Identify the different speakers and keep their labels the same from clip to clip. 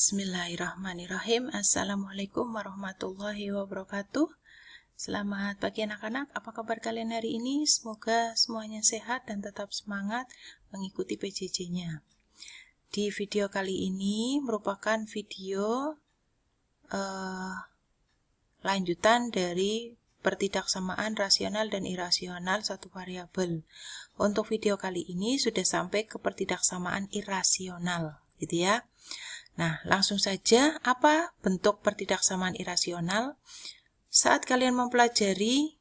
Speaker 1: Bismillahirrahmanirrahim. Assalamualaikum warahmatullahi wabarakatuh. Selamat pagi anak-anak, apa kabar kalian hari ini? Semoga semuanya sehat dan tetap semangat mengikuti PJJ-nya. Di video kali ini merupakan video lanjutan dari pertidaksamaan rasional dan irasional satu variabel. Untuk video kali ini sudah sampai ke pertidaksamaan irasional, gitu ya. Nah, langsung saja, apa bentuk pertidaksamaan irasional? Saat kalian mempelajari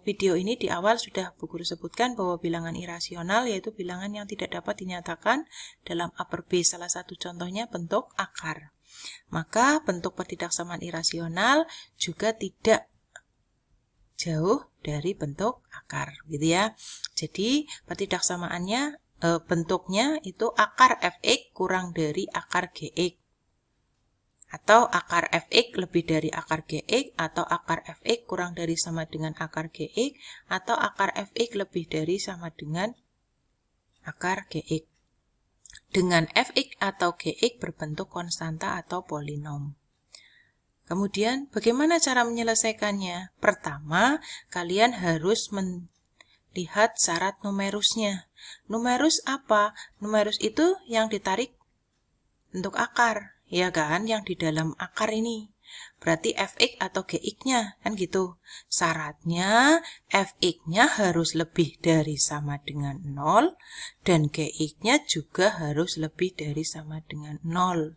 Speaker 1: video ini di awal sudah Bu Guru sebutkan bahwa bilangan irasional yaitu bilangan yang tidak dapat dinyatakan dalam upper B. Salah satu contohnya bentuk akar. Maka bentuk pertidaksamaan irasional juga tidak jauh dari bentuk akar, gitu ya. Jadi pertidaksamaannya bentuknya itu akar fx kurang dari akar gx, atau akar fx lebih dari akar gx, atau akar fx kurang dari sama dengan akar gx, atau akar fx lebih dari sama dengan akar gx, dengan fx atau gx berbentuk konstanta atau polinom. Kemudian bagaimana cara menyelesaikannya? Pertama, kalian harus lihat syarat numerusnya. Numerus apa? Numerus itu yang ditarik bentuk akar, ya kan? Yang di dalam akar ini. Berarti fx atau gx-nya, kan gitu. Syaratnya fx-nya harus lebih dari sama dengan 0, dan gx-nya juga harus lebih dari sama dengan 0.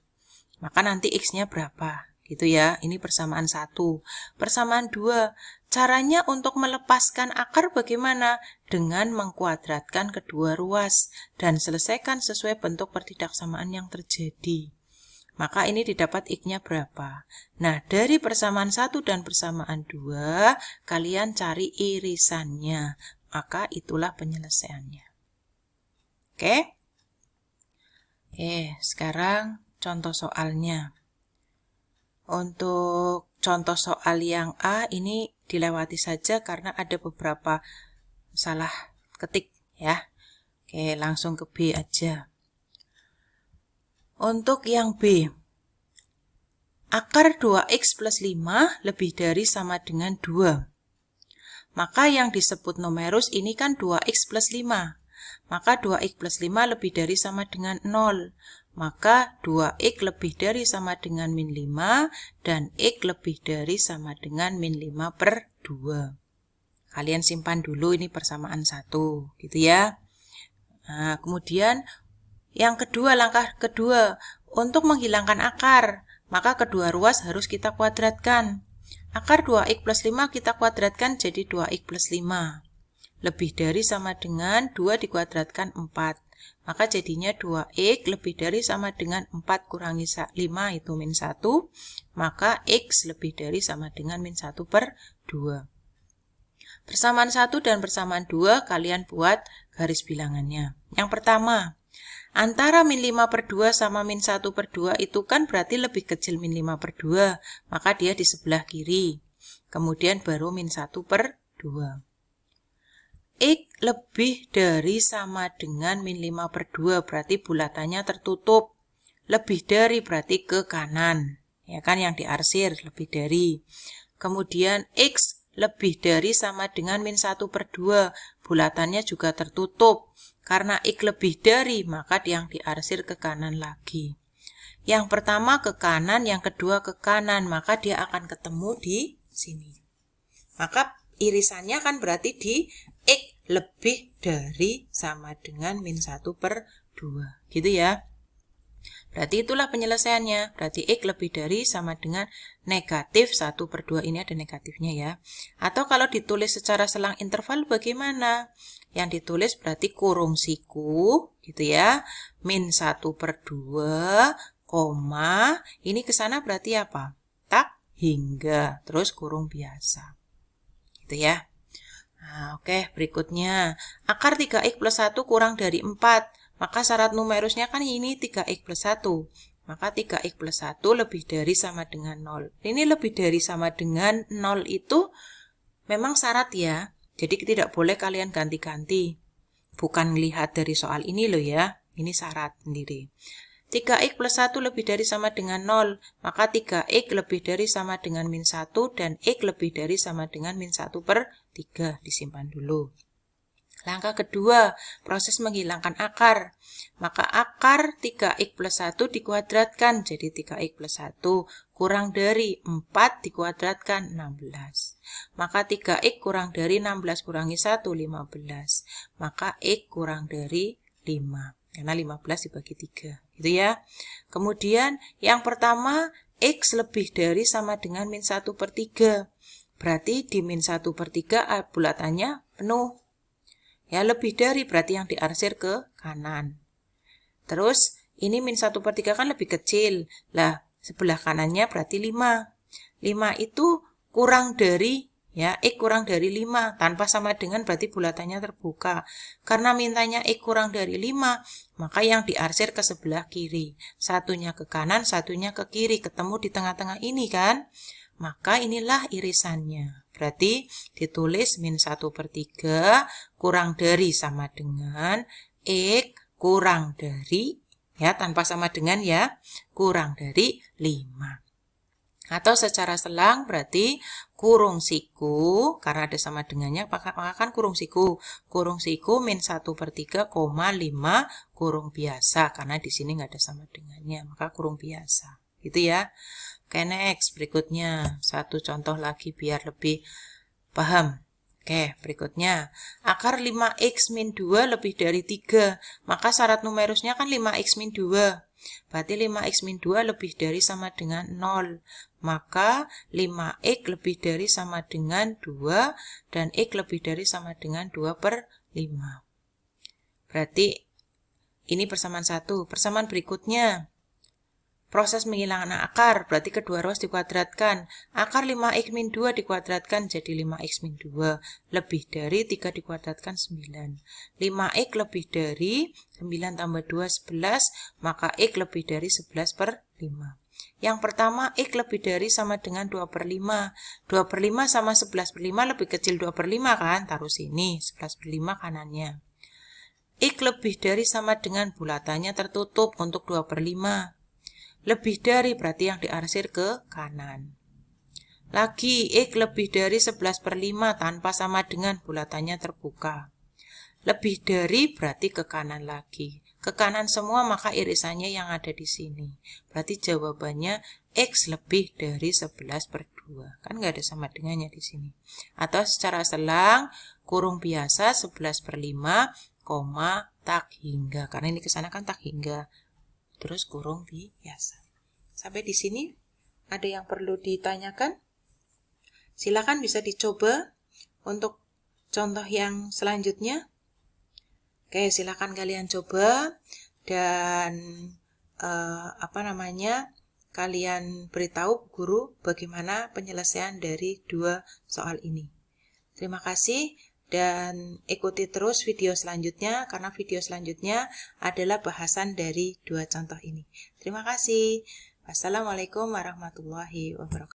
Speaker 1: Maka nanti x-nya berapa? Gitu ya, ini persamaan 1. Persamaan 2, caranya untuk melepaskan akar bagaimana? Dengan mengkuadratkan kedua ruas dan selesaikan sesuai bentuk pertidaksamaan yang terjadi. Maka ini didapat x-nya berapa? Nah, dari persamaan 1 dan persamaan 2, kalian cari irisannya. Maka itulah penyelesaiannya. Oke? Sekarang contoh soalnya. Untuk contoh soal yang A ini dilewati saja karena ada beberapa salah ketik ya. Oke, langsung ke B aja. Untuk yang B, akar 2x plus 5 lebih dari sama dengan 2. Maka yang disebut numerus ini kan 2x plus 5. Maka 2x plus 5 lebih dari sama dengan 0. Maka 2x lebih dari sama dengan min 5 dan x lebih dari sama dengan min 5 per 2. Kalian simpan dulu ini persamaan 1, gitu ya. Nah, kemudian yang kedua, langkah kedua, untuk menghilangkan akar, maka kedua ruas harus kita kuadratkan. Akar 2x plus 5 kita kuadratkan jadi 2x plus 5. Lebih dari sama dengan 2 dikuadratkan 4. Maka jadinya 2x lebih dari sama dengan 4 kurangi 5 itu min 1. Maka x lebih dari sama dengan min 1 per 2. Persamaan 1 dan persamaan 2 kalian buat garis bilangannya. Yang pertama, antara min 5 per 2 sama min 1 per 2 itu kan berarti lebih kecil min 5 per 2. Maka dia di sebelah kiri. Kemudian baru min 1 per 2. X lebih dari sama dengan min 5 per 2, berarti bulatannya tertutup. Lebih dari berarti ke kanan, ya kan, yang diarsir lebih dari. Kemudian X lebih dari sama dengan min 1 per 2, bulatannya juga tertutup. Karena X lebih dari, maka yang diarsir ke kanan lagi. Yang pertama ke kanan, yang kedua ke kanan, maka dia akan ketemu di sini. Maka irisannya kan berarti di X lebih dari sama dengan min 1 per 2. Gitu ya. Berarti itulah penyelesaiannya. Berarti X lebih dari sama dengan negatif 1 per 2. Ini ada negatifnya ya. Atau kalau ditulis secara selang interval bagaimana? Yang ditulis berarti kurung siku. Gitu ya. Min 1 per 2, koma. Ini ke sana berarti apa? Tak hingga. Terus kurung biasa. Gitu ya. Nah, oke, berikutnya. Akar 3x plus 1 kurang dari 4. Maka syarat numerusnya kan ini 3x plus 1. Maka 3x plus 1 lebih dari sama dengan 0. Ini lebih dari sama dengan 0 itu memang syarat ya. Jadi tidak boleh kalian ganti-ganti. Bukan lihat dari soal ini loh ya. Ini syarat sendiri. 3x plus 1 lebih dari sama dengan 0, maka 3x lebih dari sama dengan min 1 dan x lebih dari sama dengan min 1 per 3. Disimpan dulu. Langkah kedua, proses menghilangkan akar. Maka akar 3x plus 1 dikuadratkan, jadi 3x plus 1 kurang dari 4 dikuadratkan 16. Maka 3x kurang dari 16 kurangi 1, 15. Maka x kurang dari 5, karena 15 dibagi 3. Gitu ya. Kemudian yang pertama, x lebih dari sama dengan min 1 per 3. Berarti di min 1 per 3 bulatannya penuh. Ya, lebih dari berarti yang diarsir ke kanan. Terus, ini min 1 per 3 kan lebih kecil. Lah, sebelah kanannya berarti 5. 5 itu kurang dari, ya, x kurang dari 5. Tanpa sama dengan berarti bulatannya terbuka. Karena mintanya x kurang dari 5, maka yang diarsir ke sebelah kiri. Satunya ke kanan, satunya ke kiri. Ketemu di tengah-tengah ini kan. Maka inilah irisannya. Berarti ditulis min 1 per 3 kurang dari sama dengan x kurang dari, ya tanpa sama dengan ya, kurang dari 5. Atau secara selang berarti kurung siku, karena ada sama dengannya, maka kan kurung siku. Kurung siku min 1 per 3, 5 kurung biasa, karena di sini nggak ada sama dengannya, maka kurung biasa. Gitu ya. Oke, next. Berikutnya, satu contoh lagi biar lebih paham. Oke, berikutnya. Akar 5x min 2 lebih dari 3. Maka syarat numerusnya kan 5x min 2. Berarti 5x min 2 lebih dari sama dengan 0. Maka 5x lebih dari sama dengan 2 dan x lebih dari sama dengan 2 per 5. Berarti ini persamaan 1. Persamaan berikutnya. Proses menghilangkan akar, berarti kedua ruas dikuadratkan. Akar 5x min 2 dikuadratkan jadi 5x min 2. Lebih dari 3 dikuadratkan 9. 5x lebih dari 9 tambah 2, 11. Maka x lebih dari 11 per 5. Yang pertama, x lebih dari sama dengan 2 per 5. 2 per 5 sama 11 per 5 lebih kecil 2 per 5 kan? Taruh sini, 11 per 5 kanannya. X lebih dari sama dengan bulatannya tertutup untuk 2 per 5. Lebih dari berarti yang diarsir ke kanan. Lagi, x lebih dari 11 per 5 tanpa sama dengan bulatannya terbuka. Lebih dari berarti ke kanan lagi. Ke kanan semua maka irisannya yang ada di sini. Berarti jawabannya x lebih dari 11 per 2. Kan nggak ada sama dengannya di sini. Atau secara selang, kurung biasa 11 per 5, tak hingga. Karena ini kesana kan tak hingga. Terus kurung biasa. Sampai di sini ada yang perlu ditanyakan? Silakan bisa dicoba untuk contoh yang selanjutnya. Oke, silakan kalian coba dan kalian beritahu guru bagaimana penyelesaian dari dua soal ini. Terima kasih. Dan ikuti terus video selanjutnya karena video selanjutnya adalah bahasan dari dua contoh ini. Terima kasih. Wassalamualaikum warahmatullahi wabarakatuh.